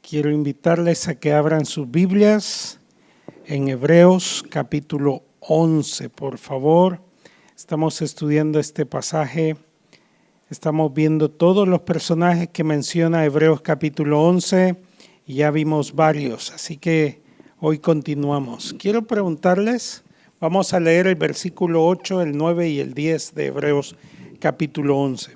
Quiero invitarles a que abran sus Biblias en Hebreos capítulo 11, por favor. Estamos estudiando este pasaje, estamos viendo todos los personajes que menciona Hebreos capítulo 11 y ya vimos varios, así que hoy continuamos. Quiero preguntarles, vamos a leer el versículo 8, el 9 y el 10 de Hebreos capítulo 11.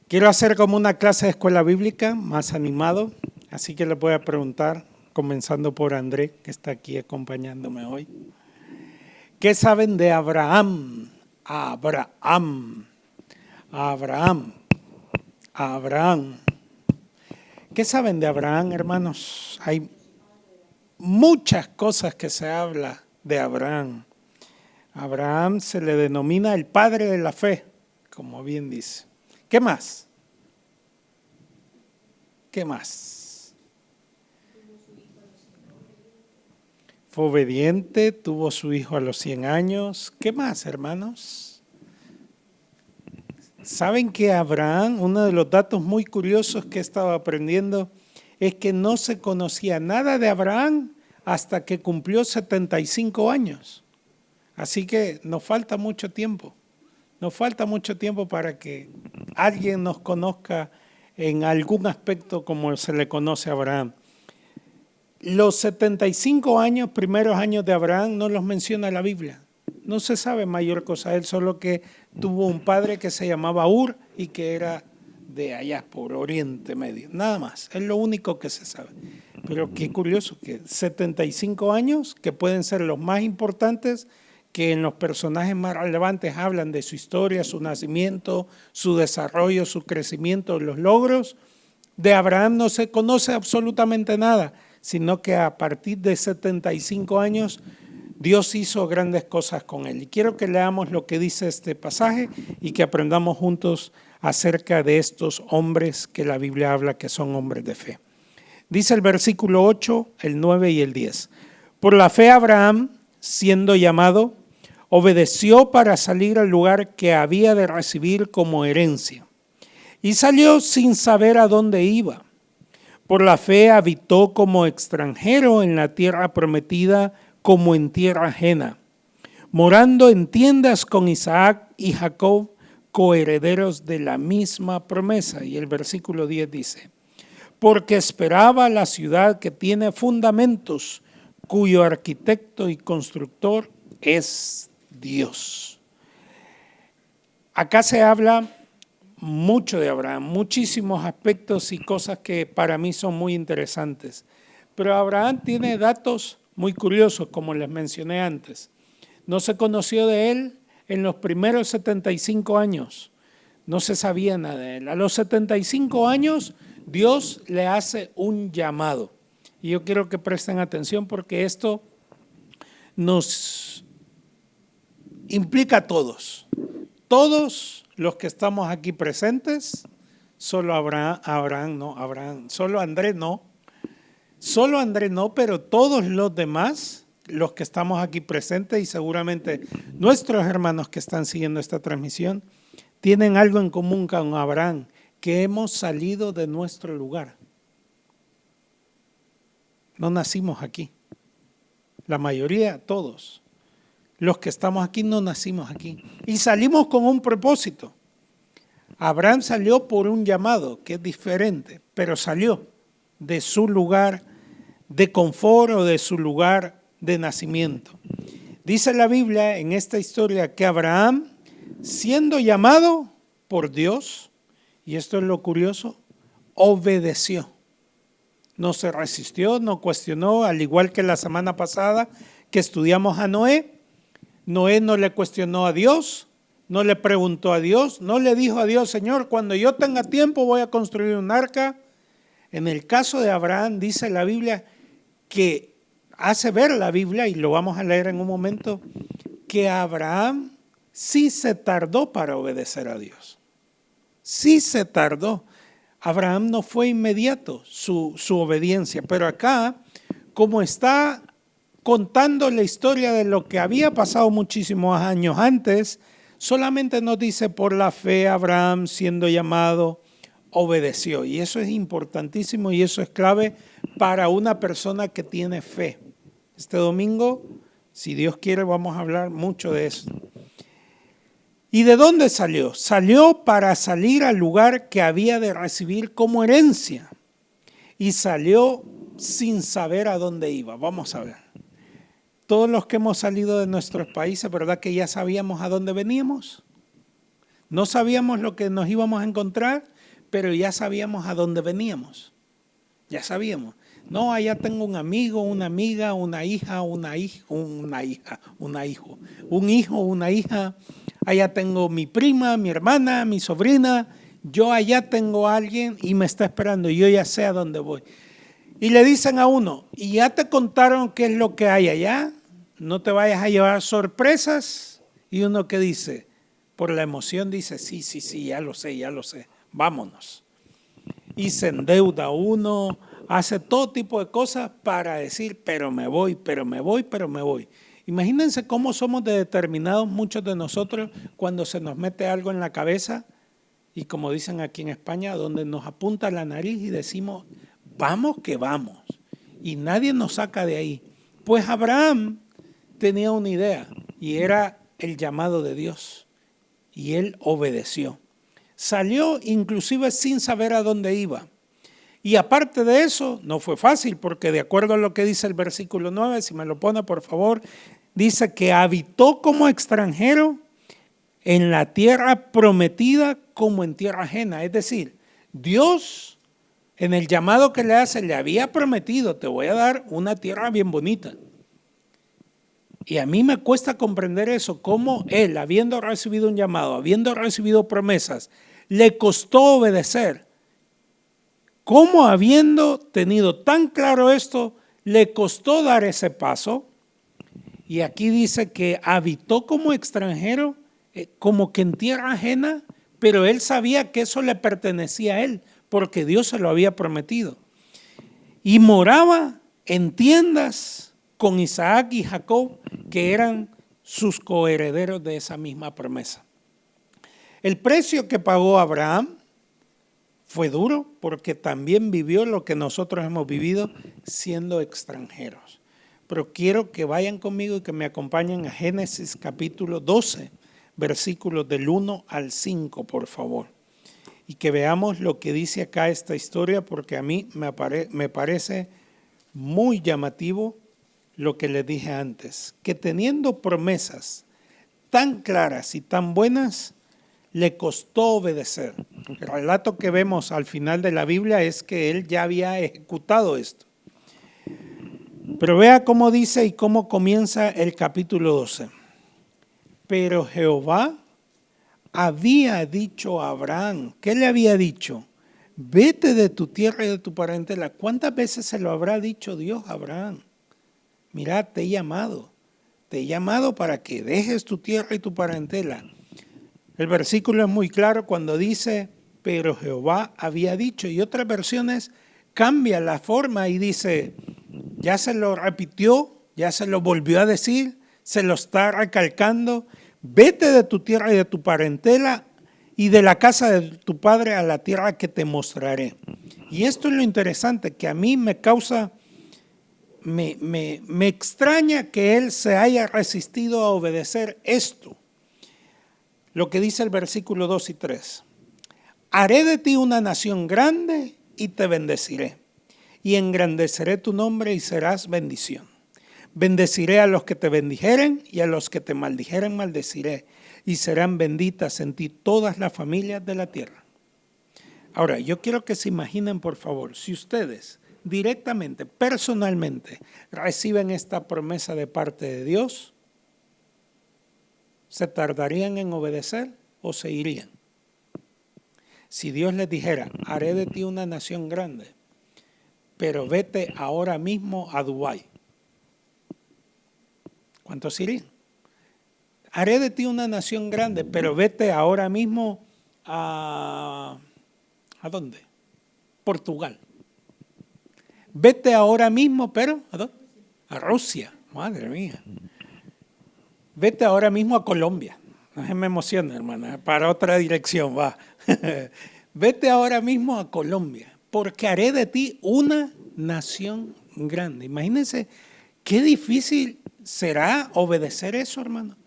Quiero hacer como una clase de escuela bíblica, más animado. Así que les voy a preguntar, comenzando por André, que está aquí acompañándome hoy. ¿Qué saben de Abraham? Abraham. ¿Qué saben de Abraham, hermanos? Hay muchas cosas que se habla de Abraham. Abraham se le denomina el padre de la fe, como bien dice. ¿Qué más? ¿Qué más? Fue obediente, tuvo su hijo a los 100 años. ¿Qué más, hermanos? ¿Saben que Abraham, uno de los datos muy curiosos que he estado aprendiendo, es que no se conocía nada de Abraham hasta que cumplió 75 años? Así que nos falta mucho tiempo. Nos falta mucho tiempo para que alguien nos conozca en algún aspecto como se le conoce a Abraham. Los 75 años, primeros años de Abraham, no los menciona la Biblia. No se sabe mayor cosa de él, solo que tuvo un padre que se llamaba Ur y que era de allá, por Oriente Medio. Nada más, es lo único que se sabe. Pero qué curioso que 75 años, que pueden ser los más importantes, que en los personajes más relevantes hablan de su historia, su nacimiento, su desarrollo, su crecimiento, los logros. De Abraham no se conoce absolutamente nada, sino que a partir de 75 años Dios hizo grandes cosas con él. Y quiero que leamos lo que dice este pasaje y que aprendamos juntos acerca de estos hombres que la Biblia habla que son hombres de fe. Dice el versículo 8, el 9 y el 10. Por la fe Abraham, siendo llamado, obedeció para salir al lugar que había de recibir como herencia. Y salió sin saber a dónde iba. Por la fe habitó como extranjero en la tierra prometida como en tierra ajena, morando en tiendas con Isaac y Jacob, coherederos de la misma promesa. Y el versículo 10 dice, porque esperaba la ciudad que tiene fundamentos, cuyo arquitecto y constructor es Dios. Acá se habla mucho de Abraham, muchísimos aspectos y cosas que para mí son muy interesantes. Pero Abraham tiene datos muy curiosos, como les mencioné antes. No se conoció de él en los primeros 75 años. No se sabía nada de él. A los 75 años, Dios le hace un llamado. Y yo quiero que presten atención porque esto nos implica a todos. Todos los que estamos aquí presentes, solo solo André no, pero todos los demás, los que estamos aquí presentes y seguramente nuestros hermanos que están siguiendo esta transmisión, tienen algo en común con Abraham, que hemos salido de nuestro lugar. No nacimos aquí. La mayoría, todos. Los que estamos aquí no nacimos aquí. Y salimos con un propósito. Abraham salió por un llamado que es diferente, pero salió de su lugar de confort o de su lugar de nacimiento. Dice la Biblia en esta historia que Abraham, siendo llamado por Dios, y esto es lo curioso, obedeció. No se resistió, no cuestionó, al igual que la semana pasada que estudiamos a Noé. Noé no le cuestionó a Dios, no le preguntó a Dios, no le dijo a Dios, Señor, cuando yo tenga tiempo voy a construir un arca. En el caso de Abraham dice la Biblia que hace ver la Biblia, y lo vamos a leer en un momento, que Abraham sí se tardó para obedecer a Dios. Sí se tardó. Abraham no fue inmediato su obediencia, pero acá, como está contando la historia de lo que había pasado muchísimos años antes, solamente nos dice por la fe Abraham siendo llamado, obedeció. Y eso es importantísimo y eso es clave para una persona que tiene fe. Este domingo, si Dios quiere, vamos a hablar mucho de eso. ¿Y de dónde salió? Salió para salir al lugar que había de recibir como herencia. Y salió sin saber a dónde iba. Vamos a ver. Todos los que hemos salido de nuestros países, ¿verdad que ya sabíamos a dónde veníamos? No sabíamos lo que nos íbamos a encontrar, pero ya sabíamos a dónde veníamos. Ya sabíamos. No, allá tengo un amigo, una amiga, una hija, un hijo, una hija. Allá tengo mi prima, mi hermana, mi sobrina. Yo allá tengo a alguien y me está esperando. Yo ya sé a dónde voy. Y le dicen a uno, ¿y ya te contaron qué es lo que hay allá? No te vayas a llevar sorpresas. Y uno que dice, por la emoción dice, sí, ya lo sé, vámonos. Y se endeuda uno, hace todo tipo de cosas para decir, pero me voy. Imagínense cómo somos de determinados muchos de nosotros cuando se nos mete algo en la cabeza y como dicen aquí en España, donde nos apunta la nariz y decimos, vamos que vamos. Y nadie nos saca de ahí. Pues Abraham tenía una idea y era el llamado de Dios. Y él obedeció. Salió inclusive sin saber a dónde iba. Y aparte de eso, no fue fácil porque de acuerdo a lo que dice el versículo 9, si me lo pone por favor, dice que habitó como extranjero en la tierra prometida como en tierra ajena. Es decir, Dios en el llamado que le hace le había prometido, te voy a dar una tierra bien bonita. Y a mí me cuesta comprender eso, cómo él, habiendo recibido un llamado, habiendo recibido promesas, le costó obedecer. Cómo habiendo tenido tan claro esto, le costó dar ese paso. Y aquí dice que habitó como extranjero, como que en tierra ajena, pero él sabía que eso le pertenecía a él, porque Dios se lo había prometido. Y moraba en tiendas con Isaac y Jacob, que eran sus coherederos de esa misma promesa. El precio que pagó Abraham fue duro, porque también vivió lo que nosotros hemos vivido siendo extranjeros. Pero quiero que vayan conmigo y que me acompañen a Génesis capítulo 12, versículos del 1 al 5, por favor. Y que veamos lo que dice acá esta historia, porque a mí me parece muy llamativo lo que les dije antes, que teniendo promesas tan claras y tan buenas, le costó obedecer. El relato que vemos al final de la Biblia es que él ya había ejecutado esto. Pero vea cómo dice y cómo comienza el capítulo 12. Pero Jehová había dicho a Abraham, ¿qué le había dicho? Vete de tu tierra y de tu parentela. ¿Cuántas veces se lo habrá dicho Dios a Abraham? Mira, te he llamado para que dejes tu tierra y tu parentela. El versículo es muy claro cuando dice, pero Jehová había dicho, y otras versiones cambia la forma y dice, ya se lo repitió, ya se lo volvió a decir, se lo está recalcando, vete de tu tierra y de tu parentela y de la casa de tu padre a la tierra que te mostraré. Y esto es lo interesante, que a mí me causa, me extraña que él se haya resistido a obedecer esto. Lo que dice el versículo 2 y 3. Haré de ti una nación grande y te bendeciré, y engrandeceré tu nombre y serás bendición. Bendeciré a los que te bendijeren y a los que te maldijeren maldeciré, y serán benditas en ti todas las familias de la tierra. Ahora, yo quiero que se imaginen, por favor, si ustedes directamente, personalmente, reciben esta promesa de parte de Dios, ¿se tardarían en obedecer o se irían? Si Dios les dijera, haré de ti una nación grande, pero vete ahora mismo a Dubái, ¿cuántos irían? Haré de ti una nación grande, pero vete ahora mismo ¿a dónde? Portugal. Vete ahora mismo, pero ¿a dónde? A Rusia, madre mía. Vete ahora mismo a Colombia. No se me emociona, hermana, para otra dirección va. vete ahora mismo a Colombia, porque haré de ti una nación grande. Imagínense qué difícil será obedecer eso, hermano,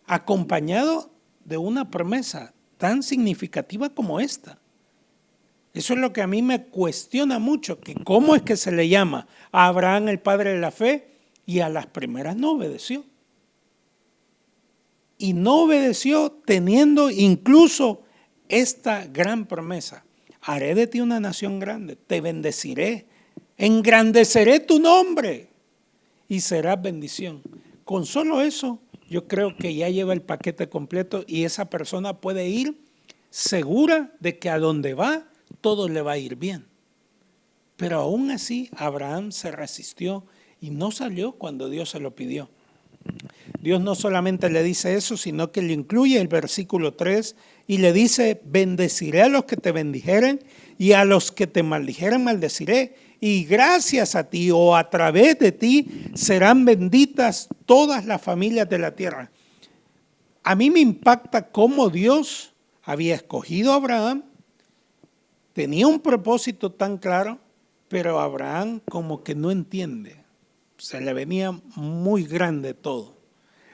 acompañado de una promesa tan significativa como esta. Eso es lo que a mí me cuestiona mucho, que cómo es que se le llama a Abraham el padre de la fe y a las primeras no obedeció. Y no obedeció teniendo incluso esta gran promesa. Haré de ti una nación grande, te bendeciré, engrandeceré tu nombre y serás bendición. Con solo eso, yo creo que ya lleva el paquete completo y esa persona puede ir segura de que a donde va, todo le va a ir bien. Pero aún así, Abraham se resistió y no salió cuando Dios se lo pidió. Dios no solamente le dice eso, sino que le incluye el versículo 3 y le dice, bendeciré a los que te bendijeren y a los que te maldijeren maldeciré. Y gracias a ti o a través de ti serán benditas todas las familias de la tierra. A mí me impacta cómo Dios había escogido a Abraham, tenía un propósito tan claro, pero Abraham como que no entiende. Se le venía muy grande todo.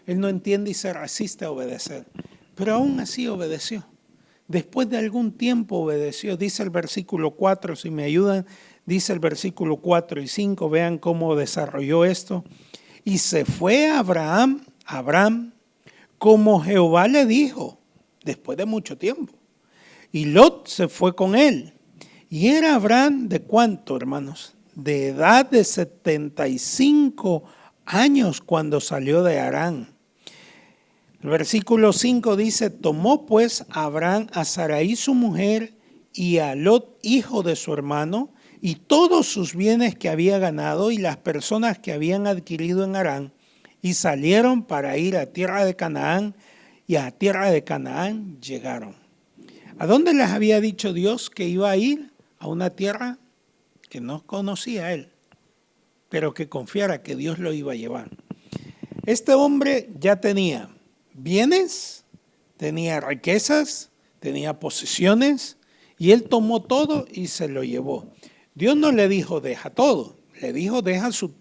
Él no entiende y se resiste a obedecer. Pero aún así obedeció. Después de algún tiempo obedeció. Dice el versículo 4, si me ayudan, dice el versículo 4 y 5, vean cómo desarrolló esto. Y se fue Abraham, como Jehová le dijo, después de mucho tiempo. Y Lot se fue con él. Y era Abraham de cuánto, hermanos? De edad de 75 años cuando salió de Harán. El versículo 5 dice, tomó pues Abraham a Sarai su mujer y a Lot hijo de su hermano y todos sus bienes que había ganado y las personas que habían adquirido en Harán y salieron para ir a tierra de Canaán y a tierra de Canaán llegaron. ¿A dónde les había dicho Dios que iba a ir? A una tierra que no conocía él, pero que confiara que Dios lo iba a llevar. Este hombre ya tenía bienes, tenía riquezas, tenía posesiones, y él tomó todo y se lo llevó. Dios no le dijo deja todo, le dijo deja su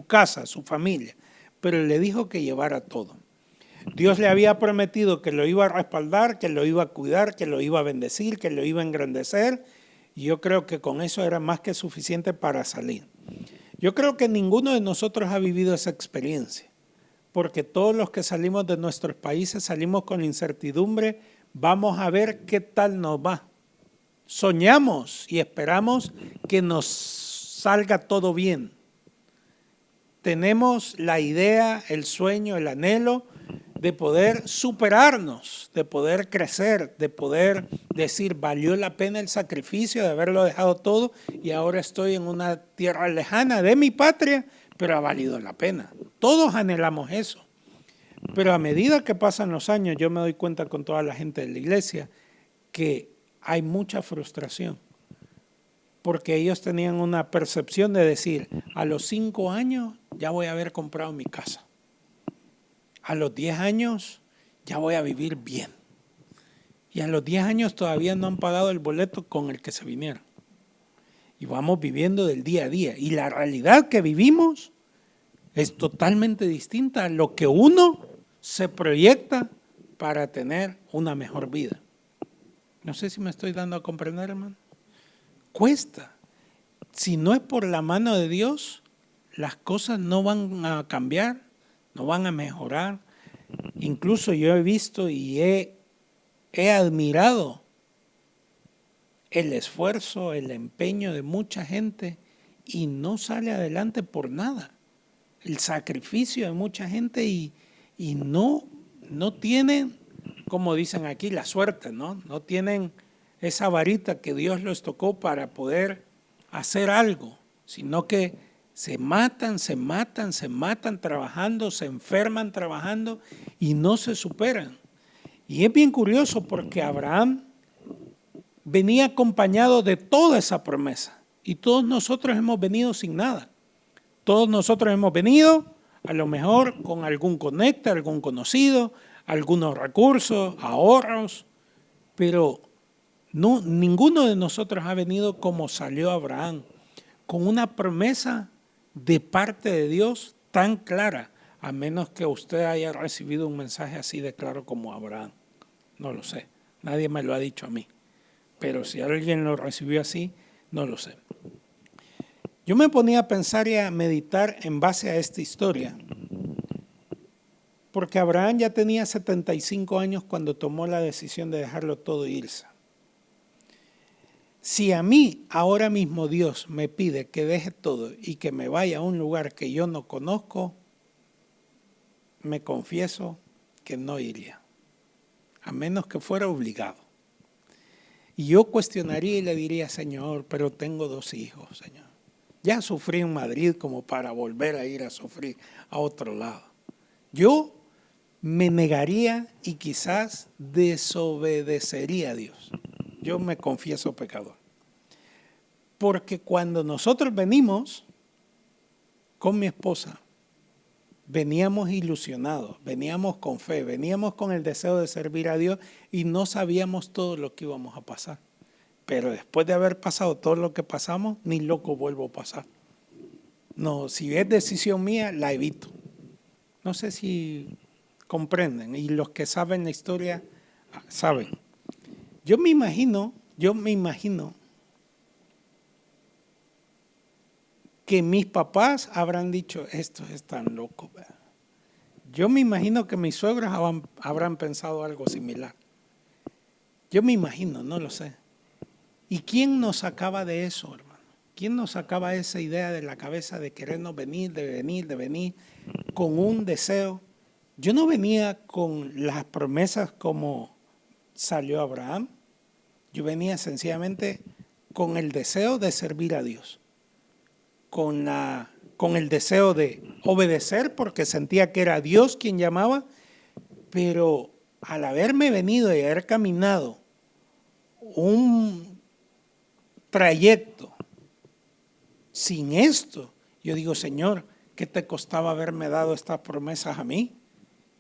casa, su familia, pero le dijo que llevara todo. Dios le había prometido que lo iba a respaldar, que lo iba a cuidar, que lo iba a bendecir, que lo iba a engrandecer, y yo creo que con eso era más que suficiente para salir. Yo creo que ninguno de nosotros ha vivido esa experiencia, porque todos los que salimos de nuestros países salimos con incertidumbre, vamos a ver qué tal nos va. Soñamos y esperamos que nos salga todo bien. Tenemos la idea, el sueño, el anhelo de poder superarnos, de poder crecer, de poder decir, valió la pena el sacrificio de haberlo dejado todo y ahora estoy en una tierra lejana de mi patria, pero ha valido la pena. Todos anhelamos eso. Pero a medida que pasan los años, yo me doy cuenta con toda la gente de la iglesia que hay mucha frustración, porque ellos tenían una percepción de decir, a los 5 años ya voy a haber comprado mi casa. A los 10 años ya voy a vivir bien. Y a los 10 años todavía no han pagado el boleto con el que se vinieron. Y vamos viviendo del día a día. Y la realidad que vivimos es totalmente distinta a lo que uno se proyecta para tener una mejor vida. No sé si me estoy dando a comprender, hermano. Cuesta. Si no es por la mano de Dios, las cosas no van a cambiar, no van a mejorar. Incluso yo he visto y he admirado el esfuerzo, el empeño de mucha gente y no sale adelante por nada. El sacrificio de mucha gente y no tienen, como dicen aquí, la suerte, ¿no? No tienen esa varita que Dios les tocó para poder hacer algo, sino que se matan trabajando, se enferman trabajando y no se superan. Y es bien curioso porque Abraham venía acompañado de toda esa promesa y todos nosotros hemos venido sin nada. Todos nosotros hemos venido a lo mejor con algún conecte, algún conocido, algunos recursos, ahorros, pero No, ninguno de nosotros ha venido como salió Abraham, con una promesa de parte de Dios tan clara, a menos que usted haya recibido un mensaje así de claro como Abraham. No lo sé, nadie me lo ha dicho a mí, pero si alguien lo recibió así, no lo sé. Yo me ponía a pensar y a meditar en base a esta historia, porque Abraham ya tenía 75 años cuando tomó la decisión de dejarlo todo e irse. Si a mí ahora mismo Dios me pide que deje todo y que me vaya a un lugar que yo no conozco, me confieso que no iría, a menos que fuera obligado. Y yo cuestionaría y le diría, Señor, pero tengo 2 hijos, Señor. Ya sufrí en Madrid como para volver a ir a sufrir a otro lado. Yo me negaría y quizás desobedecería a Dios. Yo me confieso pecador. Porque cuando nosotros venimos con mi esposa, veníamos ilusionados, veníamos con fe, veníamos con el deseo de servir a Dios y no sabíamos todo lo que íbamos a pasar. Pero después de haber pasado todo lo que pasamos, ni loco vuelvo a pasar. No, si es decisión mía, la evito. No sé si comprenden, y los que saben la historia saben. Yo me imagino que mis papás habrán dicho, estos están locos. Yo me imagino que mis suegros habrán pensado algo similar. Yo me imagino, no lo sé. ¿Y quién nos sacaba de eso, hermano? ¿Quién nos sacaba esa idea de la cabeza de querernos venir, de venir, con un deseo? Yo no venía con las promesas como salió Abraham. Yo venía sencillamente con el deseo de servir a Dios. Con el deseo de obedecer porque sentía que era Dios quien llamaba, pero al haberme venido y haber caminado un trayecto sin esto, yo digo, Señor, ¿qué te costaba haberme dado estas promesas a mí?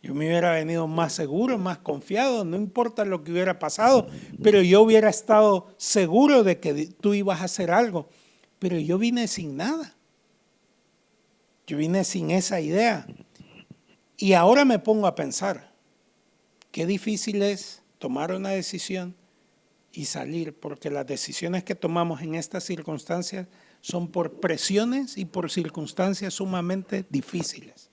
Yo me hubiera venido más seguro, más confiado, no importa lo que hubiera pasado, pero yo hubiera estado seguro de que tú ibas a hacer algo. Pero yo vine sin nada. Yo vine sin esa idea. Y ahora me pongo a pensar, qué difícil es tomar una decisión y salir, porque las decisiones que tomamos en estas circunstancias son por presiones y por circunstancias sumamente difíciles.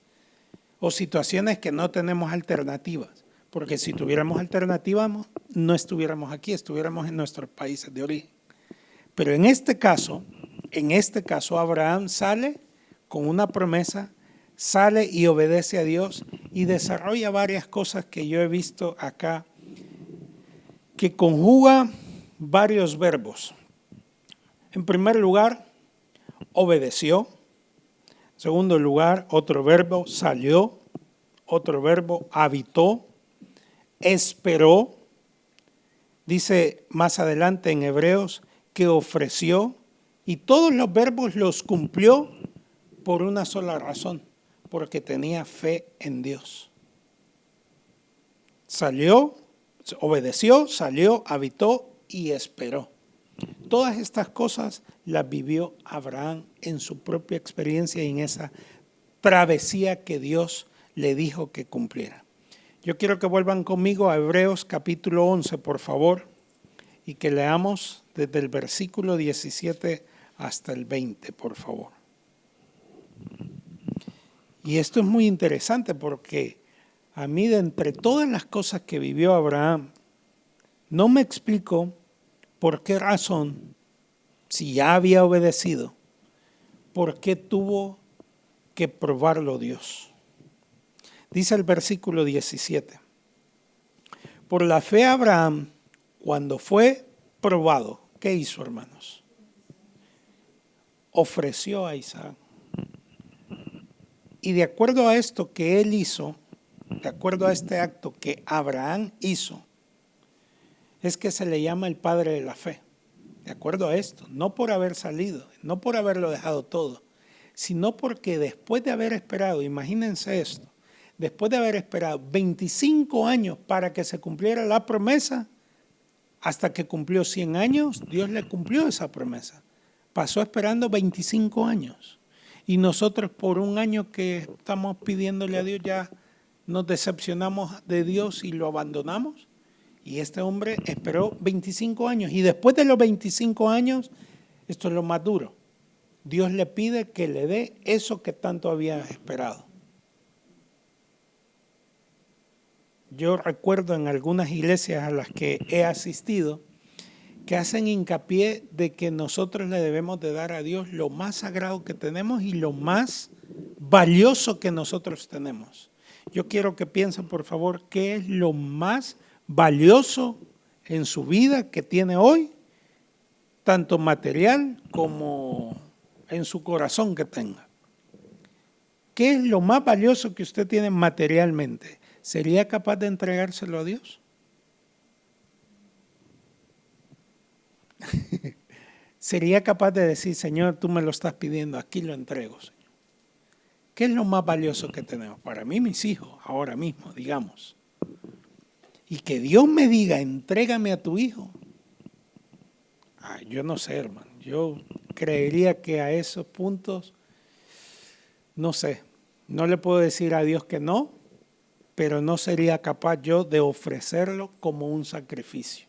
O situaciones que no tenemos alternativas, porque si tuviéramos alternativas no estuviéramos aquí, estuviéramos en nuestros países de origen. Pero en este caso Abraham sale con una promesa, sale y obedece a Dios y desarrolla varias cosas que yo he visto acá, que conjuga varios verbos. En primer lugar, obedeció. En segundo lugar, otro verbo, salió. Otro verbo, habitó. Esperó. Dice más adelante en Hebreos que ofreció. Y todos los verbos los cumplió por una sola razón, porque tenía fe en Dios. Salió, obedeció, salió, habitó y esperó. Todas estas cosas las vivió Abraham en su propia experiencia y en esa travesía que Dios le dijo que cumpliera. Yo quiero que vuelvan conmigo a Hebreos capítulo 11, por favor, y que leamos desde el versículo 17 hasta el 20, por favor. Y esto es muy interesante porque a mí, de entre todas las cosas que vivió Abraham, no me explico por qué razón, si ya había obedecido, por qué tuvo que probarlo Dios. Dice el versículo 17. Por la fe Abraham, cuando fue probado, ¿qué hizo, hermanos? Ofreció a Isaac. Y de acuerdo a esto que él hizo, de acuerdo a este acto que Abraham hizo, es que se le llama el padre de la fe. De acuerdo a esto, no por haber salido, no por haberlo dejado todo, sino porque después de haber esperado, imagínense esto, después de haber esperado 25 años para que se cumpliera la promesa, hasta que cumplió 100 años, Dios le cumplió esa promesa. Pasó esperando 25 años. Y nosotros por un año que estamos pidiéndole a Dios ya nos decepcionamos de Dios y lo abandonamos. Y este hombre esperó 25 años. Y después de los 25 años, esto es lo más duro, Dios le pide que le dé eso que tanto había esperado. Yo recuerdo en algunas iglesias a las que he asistido que hacen hincapié de que nosotros le debemos de dar a Dios lo más sagrado que tenemos y lo más valioso que nosotros tenemos. Yo quiero que piensen, por favor, qué es lo más valioso en su vida que tiene hoy, tanto material como en su corazón que tenga. ¿Qué es lo más valioso que usted tiene materialmente? ¿Sería capaz de entregárselo a Dios? ¿Sería capaz de decir, Señor, tú me lo estás pidiendo, aquí lo entrego, Señor? ¿Qué es lo más valioso que tenemos? Para mí, mis hijos, ahora mismo, digamos. Y que Dios me diga, entrégame a tu hijo. Yo no sé, hermano. Yo creería que a esos puntos, no sé, no le puedo decir a Dios que no, pero no sería capaz yo de ofrecerlo como un sacrificio.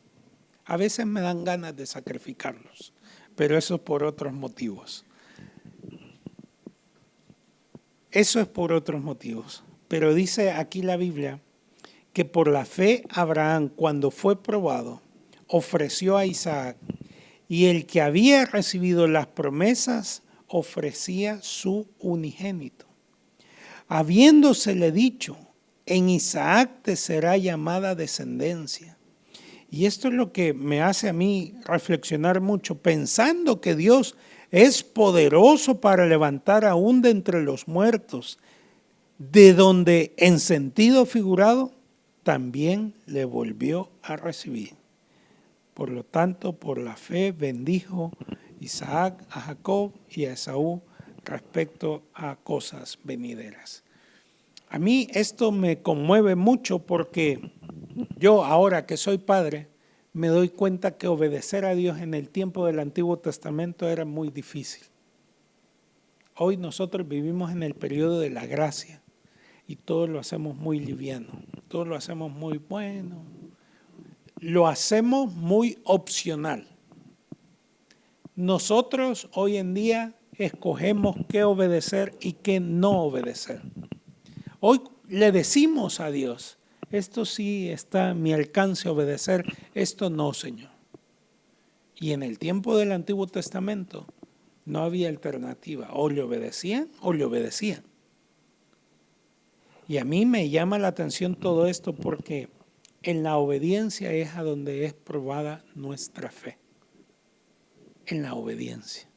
A veces me dan ganas de sacrificarlos, pero eso es por otros motivos. Eso es por otros motivos. Pero dice aquí la Biblia que por la fe Abraham, cuando fue probado, ofreció a Isaac, y el que había recibido las promesas ofrecía su unigénito. Habiéndosele dicho, en Isaac te será llamada descendencia. Y esto es lo que me hace a mí reflexionar mucho, pensando que Dios es poderoso para levantar aún de entre los muertos, de donde en sentido figurado también le volvió a recibir. Por lo tanto, por la fe bendijo Isaac a Jacob y a Esaú respecto a cosas venideras. A mí esto me conmueve mucho porque yo ahora que soy padre me doy cuenta que obedecer a Dios en el tiempo del Antiguo Testamento era muy difícil. Hoy nosotros vivimos en el periodo de la gracia y todo lo hacemos muy liviano, todo lo hacemos muy bueno, lo hacemos muy opcional. Nosotros hoy en día escogemos qué obedecer y qué no obedecer. Hoy le decimos a Dios, esto sí está a mi alcance obedecer, esto no, Señor. Y en el tiempo del Antiguo Testamento no había alternativa, o le obedecían o le obedecían. Y a mí me llama la atención todo esto porque en la obediencia es a donde es probada nuestra fe. En la obediencia.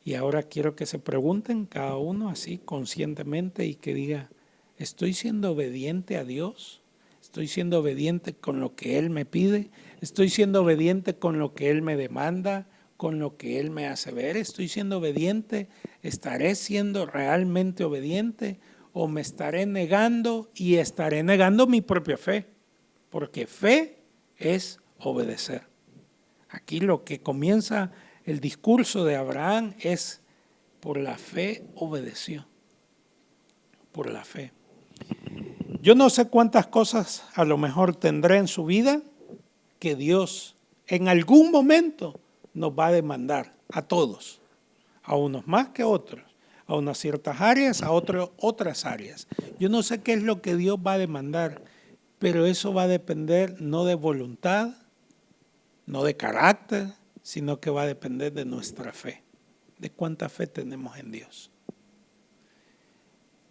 Y ahora quiero que se pregunten cada uno así conscientemente y que diga, ¿estoy siendo obediente a Dios? ¿Estoy siendo obediente con lo que Él me pide? ¿Estoy siendo obediente con lo que Él me demanda? ¿Con lo que Él me hace ver? ¿Estoy siendo obediente? ¿Estaré siendo realmente obediente? ¿O me estaré negando y estaré negando mi propia fe? Porque fe es obedecer. Aquí lo que comienza el discurso de Abraham es por la fe obedeció. Por la fe. Yo no sé cuántas cosas a lo mejor tendré en su vida que Dios en algún momento nos va a demandar a todos, a unos más que otros, a unas ciertas áreas, a otras áreas. Yo no sé qué es lo que Dios va a demandar, pero eso va a depender no de voluntad, no de carácter, sino que va a depender de nuestra fe, de cuánta fe tenemos en Dios.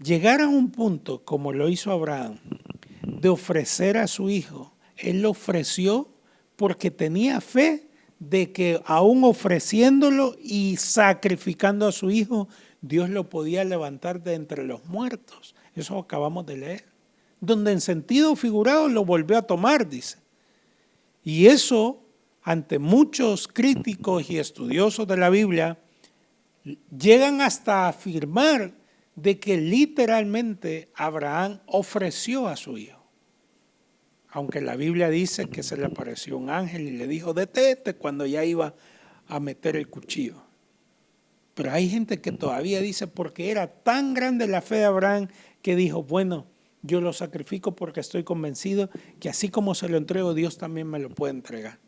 Llegar a un punto como lo hizo Abraham, de ofrecer a su hijo, él lo ofreció porque tenía fe de que aún ofreciéndolo y sacrificando a su hijo, Dios lo podía levantar de entre los muertos. Eso acabamos de leer. Donde en sentido figurado lo volvió a tomar, dice. Y eso, ante muchos críticos y estudiosos de la Biblia, llegan hasta afirmar de que literalmente Abraham ofreció a su hijo. aunque la Biblia dice que se le apareció un ángel y le dijo, detente, cuando ya iba a meter el cuchillo. Pero hay gente que todavía dice, porque era tan grande la fe de Abraham, que dijo, bueno, yo lo sacrifico porque estoy convencido que así como se lo entrego, Dios también me lo puede entregar.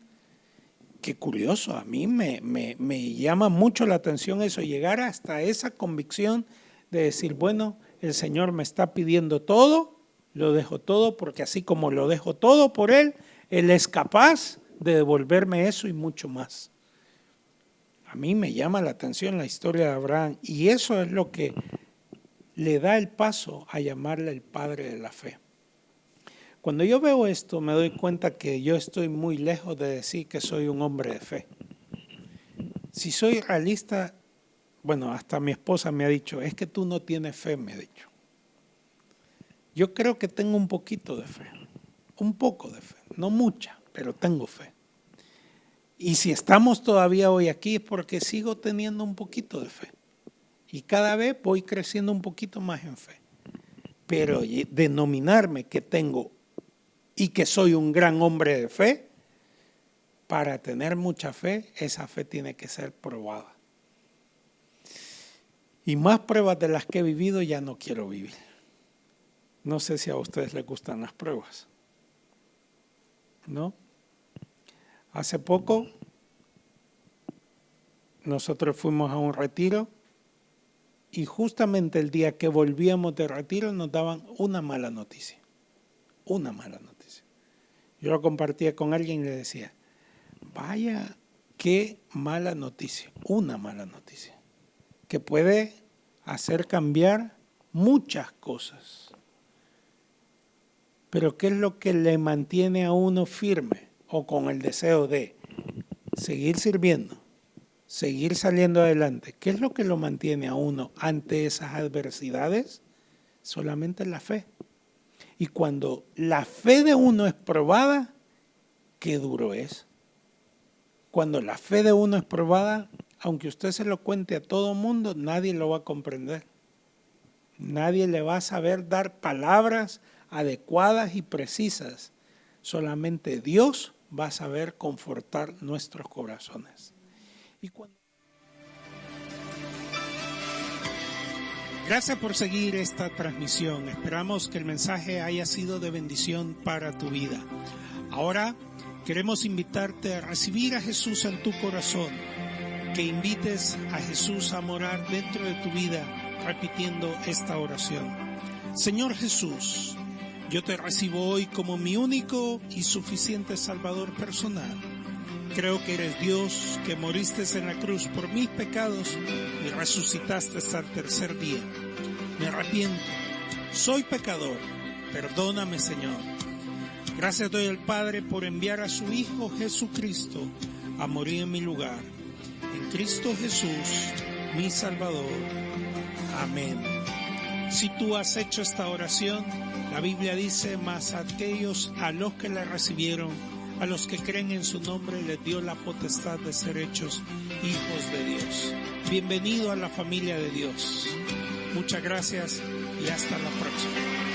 Qué curioso, a mí me llama mucho la atención eso, llegar hasta esa convicción de decir, bueno, el Señor me está pidiendo todo, lo dejo todo, porque así como lo dejo todo por Él, Él es capaz de devolverme eso y mucho más. A mí me llama la atención la historia de Abraham, y eso es lo que le da el paso a llamarle el padre de la fe. Cuando yo veo esto, me doy cuenta que yo estoy muy lejos de decir que soy un hombre de fe. Si soy realista, bueno, hasta mi esposa me ha dicho, es que tú no tienes fe, me ha dicho. Yo creo que tengo un poquito de fe, un poco de fe, no mucha, pero tengo fe. Y si estamos todavía hoy aquí es porque sigo teniendo un poquito de fe. Y cada vez voy creciendo un poquito más en fe. Pero denominarme que tengo y que soy un gran hombre de fe, para tener mucha fe, esa fe tiene que ser probada. Y más pruebas de las que he vivido ya no quiero vivir. No sé si a ustedes les gustan las pruebas, ¿no? Hace poco nosotros fuimos a un retiro y justamente el día que volvíamos de retiro nos daban una mala noticia. Una mala noticia. Yo lo compartía con alguien y le decía, vaya, qué mala noticia, una mala noticia, que puede hacer cambiar muchas cosas. Pero ¿qué es lo que le mantiene a uno firme o con el deseo de seguir sirviendo, seguir saliendo adelante? ¿Qué es lo que lo mantiene a uno ante esas adversidades? Solamente la fe. Y cuando la fe de uno es probada, qué duro es. Cuando la fe de uno es probada, aunque usted se lo cuente a todo mundo, nadie lo va a comprender. Nadie le va a saber dar palabras adecuadas y precisas. Solamente Dios va a saber confortar nuestros corazones. Gracias por seguir esta transmisión. Esperamos que el mensaje haya sido de bendición para tu vida. Ahora queremos invitarte a recibir a Jesús en tu corazón, que invites a Jesús a morar dentro de tu vida repitiendo esta oración. Señor Jesús, yo te recibo hoy como mi único y suficiente Salvador personal. Creo que eres Dios, que moriste en la cruz por mis pecados y resucitaste hasta el tercer día. Me arrepiento, soy pecador, perdóname, Señor. Gracias doy al Padre por enviar a su Hijo Jesucristo a morir en mi lugar. En Cristo Jesús, mi Salvador. Amén. Si tú has hecho esta oración, la Biblia dice, mas a aquellos a los que la recibieron, a los que creen en su nombre, les dio la potestad de ser hechos hijos de Dios. Bienvenido a la familia de Dios. Muchas gracias y hasta la próxima.